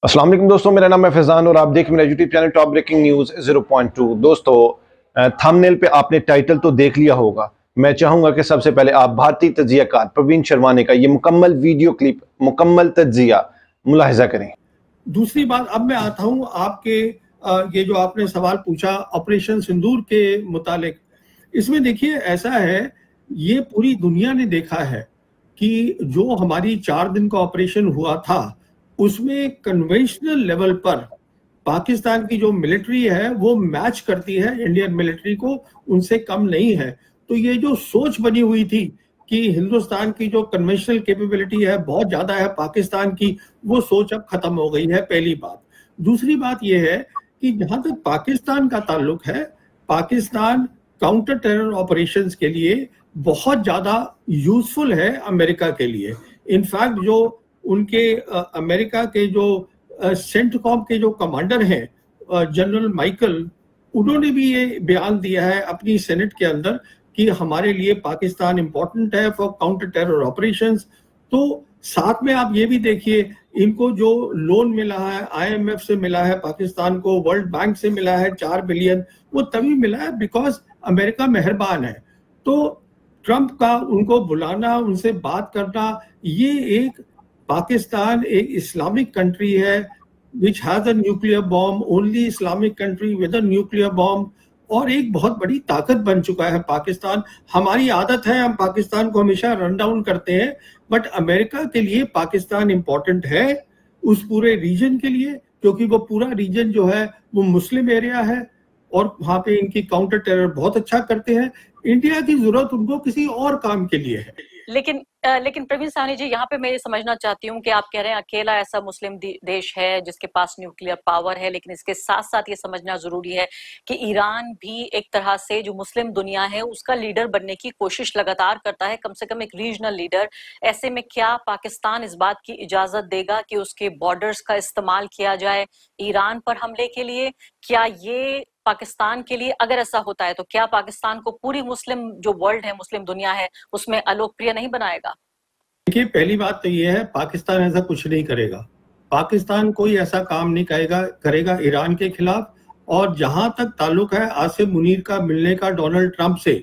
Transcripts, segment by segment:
अस्सलाम वालेकुम दोस्तों, मेरा नाम है फैजान और आप देख मेरा YouTube channel top breaking news 0.2। दोस्तों, थंबनेल पे आपने टाइटल तो देख लिया होगा। मैं चाहूंगा कि सबसे पहले आप भारतीय तज्जियाकार प्रवीण शर्माने का ये मुकम्मल वीडियो क्लिप, मुकम्मल तज्जिया मुलाहिजा करें। दूसरी बात, अब मैं आता हूं आपके ये जो आपने सवाल पूछा ऑपरेशन सिंदूर के मुतालिक। इसमें देखिए ऐसा है, ये पूरी दुनिया ने देखा है कि जो हमारी 4 दिन का ऑपरेशन हुआ था उसमें कन्वेंशनल लेवल पर पाकिस्तान की जो मिलिट्री है वो मैच करती है इंडियन मिलिट्री को, उनसे कम नहीं है। तो ये जो सोच बनी हुई थी कि हिंदुस्तान की जो कन्वेंशनल कैपेबिलिटी है बहुत ज्यादा है पाकिस्तान की, वो सोच अब खत्म हो गई है, पहली बात। दूसरी बात यह है कि जहां तक पाकिस्तान का ताल्लुक है, पाकिस्तान काउंटर टेरर ऑपरेशंस के लिए बहुत ज्यादा यूजफुल है अमेरिका के लिए। इनफैक्ट जो उनके अमेरिका के जो सेंटकॉम के जो कमांडर हैं जनरल माइकल, उन्होंने भी ये बयान दिया है अपनी सेनेट के अंदर कि हमारे लिए पाकिस्तान इंपॉर्टेंट है फॉर काउंटर टेरर ऑपरेशंस। तो साथ में आप ये भी देखिए, इनको जो लोन मिला है आईएमएफ से मिला है, पाकिस्तान को वर्ल्ड बैंक से मिला है 4 बिलियन, वो तभी मिला है बिकॉज अमेरिका मेहरबान है। तो ट्रंप का उनको बुलाना, उनसे बात करना, ये एक पाकिस्तान एक इस्लामिक कंट्री है which has a nuclear bomb, only Islamic country with a nuclear bomb, और एक बहुत बड़ी ताकत बन चुका है पाकिस्तान। हमारी आदत है, हम पाकिस्तान को हमेशा रन डाउन करते हैं, बट अमेरिका के लिए पाकिस्तान इंपॉर्टेंट है उस पूरे रीजन के लिए, क्योंकि वो पूरा रीजन जो है वो मुस्लिम एरिया है और वहां पे इनकी काउंटर टेरर बहुत अच्छा करते हैं। इंडिया की जरूरत उनको किसी और काम के लिए है। लेकिन प्रवीण साहनी जी, यहाँ पे मैं ये समझना चाहती हूँ कि आप कह रहे हैं अकेला ऐसा मुस्लिम देश है जिसके पास न्यूक्लियर पावर है, लेकिन इसके साथ साथ ये समझना जरूरी है कि ईरान भी एक तरह से जो मुस्लिम दुनिया है उसका लीडर बनने की कोशिश लगातार करता है, कम से कम एक रीजनल लीडर। ऐसे में क्या पाकिस्तान इस बात की इजाजत देगा कि उसके बॉर्डर्स का इस्तेमाल किया जाए ईरान पर हमले के लिए? क्या ये पाकिस्तान के लिए, अगर ऐसा होता है तो क्या पाकिस्तान को पूरी मुस्लिम जो वर्ल्ड है, मुस्लिम दुनिया है, उसमें अलोकप्रिय नहीं बनाएगा? देखिए, पहली बात तो ये है, पाकिस्तान ऐसा कुछ नहीं करेगा। पाकिस्तान कोई ऐसा काम नहीं करेगा ईरान के खिलाफ। और जहां तक ताल्लुक है आसिम मुनीर का मिलने का डोनाल्ड ट्रंप से,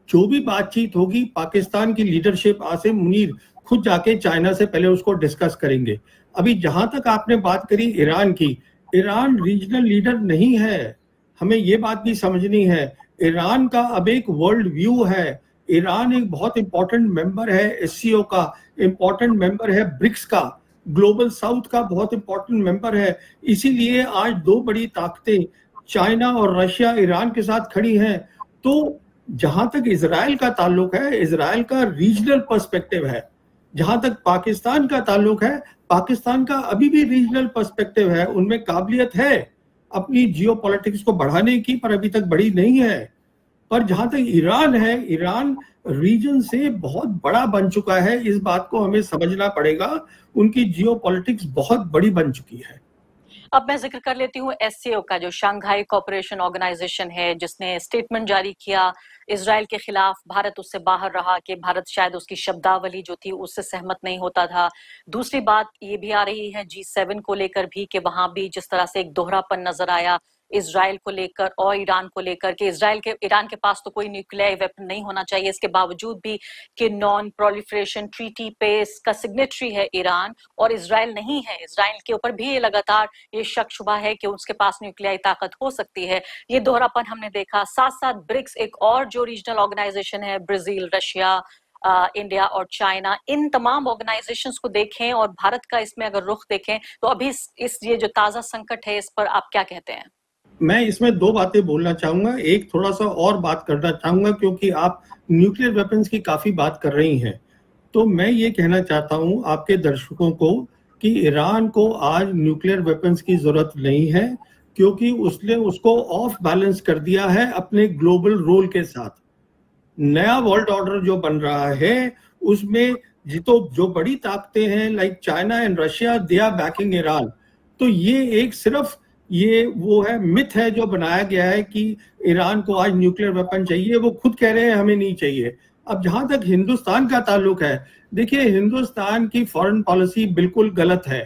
जो भी बातचीत होगी पाकिस्तान की लीडरशिप, आसिम मुनीर खुद जाके चाइना से पहले उसको डिस्कस करेंगे। अभी जहां तक आपने बात करी ईरान की, ईरान रीजनल लीडर नहीं है, हमें ये बात भी समझनी है। ईरान का अब एक वर्ल्ड व्यू है, ईरान एक बहुत इंपॉर्टेंट मेंबर है एससीओ का, इंपॉर्टेंट मेंबर है ब्रिक्स का, ग्लोबल साउथ का बहुत इंपॉर्टेंट मेंबर है। इसीलिए आज दो बड़ी ताकतें चाइना और रशिया ईरान के साथ खड़ी हैं। तो जहां तक इजराइल का ताल्लुक है, इजराइल का रीजनल पर्सपेक्टिव है। जहां तक पाकिस्तान का ताल्लुक है, पाकिस्तान का अभी भी रीजनल पर्सपेक्टिव है, उनमें काबिलियत है अपनी जियोपॉलिटिक्स को बढ़ाने की, पर अभी तक बढ़ी नहीं है। पर जहां तक ईरान है, ईरान रीजन से बहुत बड़ा बन चुका है, इस बात को हमें समझना पड़ेगा। उनकी जियोपॉलिटिक्स बहुत बड़ी बन चुकी है। अब मैं जिक्र कर लेती हूँ एससीओ का, जो शंघाई कोऑपरेशन ऑर्गेनाइजेशन है, जिसने स्टेटमेंट जारी किया इजराइल के खिलाफ। भारत उससे बाहर रहा कि भारत शायद उसकी शब्दावली जो थी उससे सहमत नहीं होता था। दूसरी बात ये भी आ रही है G7 को लेकर भी कि वहां भी जिस तरह से एक दोहरापन नजर आया इजराइल को लेकर और ईरान को लेकर कि ईरान के पास तो कोई न्यूक्लियर वेपन नहीं होना चाहिए, इसके बावजूद भी कि नॉन प्रोलिफरेशन ट्रीटी पे इसका सिग्नेटरी है ईरान और इजराइल नहीं है। इजराइल के ऊपर भी ये लगातार ये शक शुबा है कि उसके पास न्यूक्लियर ताकत हो सकती है। ये दोहरापन हमने देखा। साथ साथ ब्रिक्स, एक और जो रीजनल ऑर्गेनाइजेशन है, ब्राजील, रशिया, इंडिया और चाइना, इन तमाम ऑर्गेनाइजेशंस को देखें और भारत का इसमें अगर रुख देखें तो अभी इस ये जो ताजा संकट है, इस पर आप क्या कहते हैं? मैं इसमें दो बातें बोलना चाहूंगा। एक, थोड़ा सा और बात करना चाहूंगा क्योंकि आप न्यूक्लियर वेपन्स की काफी बात कर रही हैं। तो मैं ये कहना चाहता हूं आपके दर्शकों को कि ईरान को आज न्यूक्लियर वेपन्स की जरूरत नहीं है, क्योंकि उसने उसको ऑफ बैलेंस कर दिया है अपने ग्लोबल रोल के साथ। नया वर्ल्ड ऑर्डर जो बन रहा है उसमें जो बड़ी ताकतें हैं like China and Russia, they are backing Iran. तो ये एक सिर्फ ये वो है, मिथ है जो बनाया गया है कि ईरान को आज न्यूक्लियर वेपन चाहिए। वो खुद कह रहे हैं हमें नहीं चाहिए। अब जहां तक हिंदुस्तान का ताल्लुक है, देखिए हिंदुस्तान की फॉरेन पॉलिसी बिल्कुल गलत है।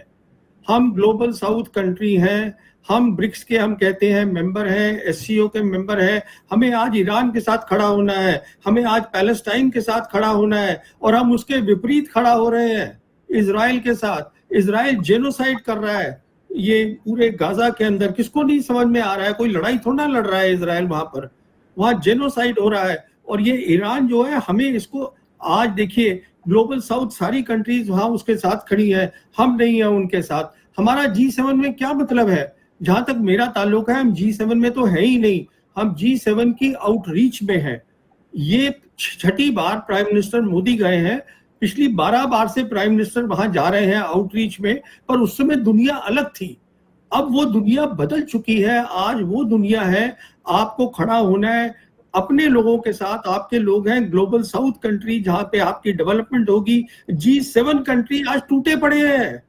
हम ग्लोबल साउथ कंट्री हैं, हम ब्रिक्स के हम कहते हैं मेंबर हैं, एससीओ के मेंबर हैं। हमें आज ईरान के साथ खड़ा होना है, हमें आज पैलेस्टाइन के साथ खड़ा होना है, और हम उसके विपरीत खड़ा हो रहे हैं इजराइल के साथ। इजराइल जेनोसाइड कर रहा है ये पूरे गाजा के अंदर। किसको नहीं समझ में आ रहा है? कोई लड़ाई थोड़ा ना लड़ रहा है इजराइल, वहां जेनोसाइड हो रहा है। और ये ईरान जो है, हमें इसको आज देखिए ग्लोबल साउथ सारी कंट्रीज वहां उसके साथ खड़ी है, हम नहीं है उनके साथ। हमारा G7 में क्या मतलब है? जहां तक मेरा ताल्लुक है, हम G7 में तो है ही नहीं, हम G7 की आउटरीच में है। ये 6ठी बार प्राइम मिनिस्टर मोदी गए हैं, पिछली 12 बार से प्राइम मिनिस्टर वहां जा रहे हैं आउटरीच में, पर उस समय दुनिया अलग थी। अब वो दुनिया बदल चुकी है, आज वो दुनिया है, आपको खड़ा होना है अपने लोगों के साथ। आपके लोग हैं ग्लोबल साउथ कंट्री, जहां पे आपकी डेवलपमेंट होगी। G7 कंट्री आज टूटे पड़े हैं,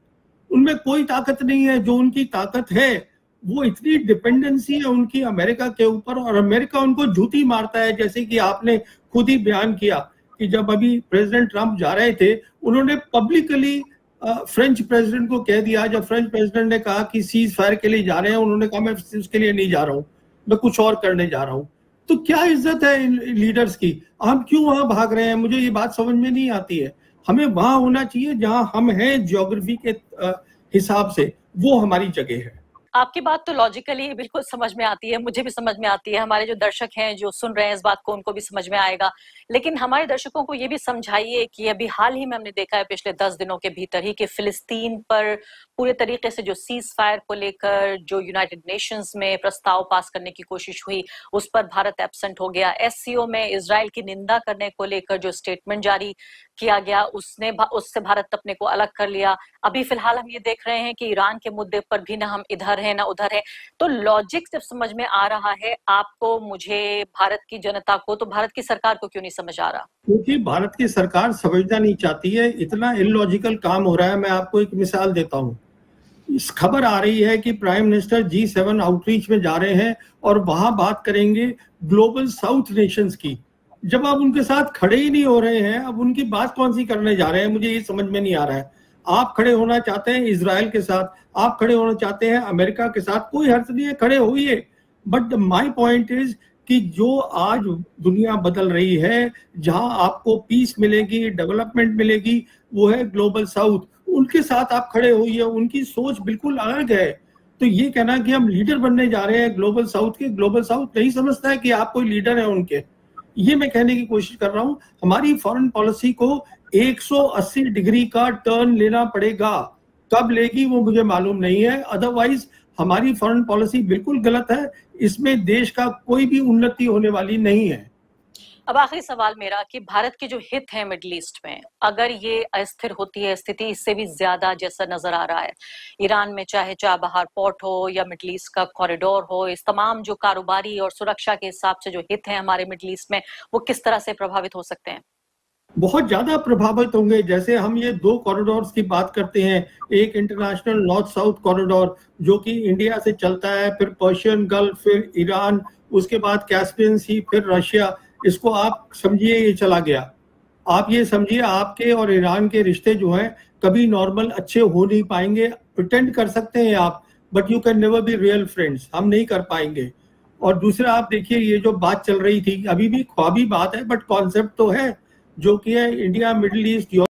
उनमें कोई ताकत नहीं है। जो उनकी ताकत है वो इतनी डिपेंडेंसी है उनकी अमेरिका के ऊपर, और अमेरिका उनको जूती मारता है। जैसे कि आपने खुद ही बयान किया कि जब अभी प्रेसिडेंट ट्रंप जा रहे थे, उन्होंने पब्लिकली फ्रेंच प्रेसिडेंट को कह दिया, जब फ्रेंच प्रेसिडेंट ने कहा कि सीज फायर के लिए जा रहे हैं, उन्होंने कहा मैं उसके लिए नहीं जा रहा हूं, मैं कुछ और करने जा रहा हूं। तो क्या इज्जत है इन लीडर्स की? हम क्यों वहां भाग रहे हैं? मुझे ये बात समझ में नहीं आती है। हमें वहां होना चाहिए जहां हम हैं ज्योग्राफी के हिसाब से, वो हमारी जगह है। आपकी बात तो लॉजिकली बिल्कुल समझ में आती है, मुझे भी समझ में आती है, हमारे जो दर्शक हैं जो सुन रहे हैं इस बात को, उनको भी समझ में आएगा। लेकिन हमारे दर्शकों को ये भी समझाइए कि अभी हाल ही में हमने देखा है पिछले 10 दिनों के भीतर ही कि फिलिस्तीन पर पूरे तरीके से जो सीज फायर को लेकर जो यूनाइटेड नेशंस में प्रस्ताव पास करने की कोशिश हुई, उस पर भारत एब्सेंट हो गया। एससीओ में इजराइल की निंदा करने को लेकर जो स्टेटमेंट जारी किया गया, उससे भारत अपने को अलग कर लिया। अभी फिलहाल हम ये देख रहे हैं कि ईरान के मुद्दे पर भी ना हम इधर है ना उधर है। तो लॉजिक जब समझ में आ रहा है आपको, मुझे, भारत की जनता को, तो भारत की सरकार को क्यों नहीं समझ आ रहा? क्योंकि भारत की सरकार समझना नहीं चाहती है, इतना इलॉजिकल काम हो रहा है। मैं आपको एक मिसाल देता हूँ। इस खबर आ रही है कि प्राइम मिनिस्टर G7 आउटरीच में जा रहे हैं और वहां बात करेंगे ग्लोबल साउथ नेशंस की। जब आप उनके साथ खड़े ही नहीं हो रहे हैं, अब उनकी बात कौन सी करने जा रहे हैं? मुझे ये समझ में नहीं आ रहा है। आप खड़े होना चाहते हैं इजराइल के साथ, आप खड़े होना चाहते हैं अमेरिका के साथ, कोई हर्ज नहीं है, खड़े होइए। बट माय पॉइंट इज कि जो आज दुनिया बदल रही है, जहां आपको पीस मिलेगी, डेवलपमेंट मिलेगी, वो है ग्लोबल साउथ। उनके साथ आप खड़े होइए, उनकी सोच बिल्कुल अलग है। तो ये कहना कि हम लीडर बनने जा रहे हैं ग्लोबल साउथ के, ग्लोबल साउथ नहीं समझता है कि आप कोई लीडर है उनके। ये मैं कहने की कोशिश कर रहा हूं। हमारी फॉरेन पॉलिसी को 180 डिग्री का टर्न लेना पड़ेगा। कब लेगी वो मुझे मालूम नहीं है, अदरवाइज हमारी फॉरेन पॉलिसी बिल्कुल गलत है। इसमें देश का कोई भी उन्नति होने वाली नहीं है। अब आखिरी सवाल मेरा कि भारत के जो हित है मिडिल ईस्ट में, अगर ये अस्थिर होती है स्थिति, इससे भी ज्यादा जैसा नजर आ रहा है ईरान में, चाहे चाबहार पोर्ट हो या मिडिल ईस्ट का कॉरिडोर हो, इस तमाम जो कारोबारी और सुरक्षा के हिसाब से जो हित है हमारे मिडिल ईस्ट में, वो किस तरह से प्रभावित हो सकते हैं? बहुत ज्यादा प्रभावित होंगे। जैसे हम ये 2 कॉरिडोर्स की बात करते हैं, एक इंटरनेशनल नॉर्थ साउथ कॉरिडोर जो कि इंडिया से चलता है, फिर पर्शियन गल्फ, फिर ईरान, उसके बाद कैस्पियन सी, फिर रशिया। इसको आप समझिए ये चला गया। आप ये समझिए आपके और ईरान के रिश्ते जो हैं कभी नॉर्मल अच्छे हो नहीं पाएंगे। प्रिटेंड कर सकते हैं आप, but you can never be real friends. हम नहीं कर पाएंगे। और दूसरा आप देखिए, ये जो बात चल रही थी, अभी भी ख्वाबी बात है बट कॉन्सेप्ट तो है, जो कि है इंडिया मिडिल ईस्ट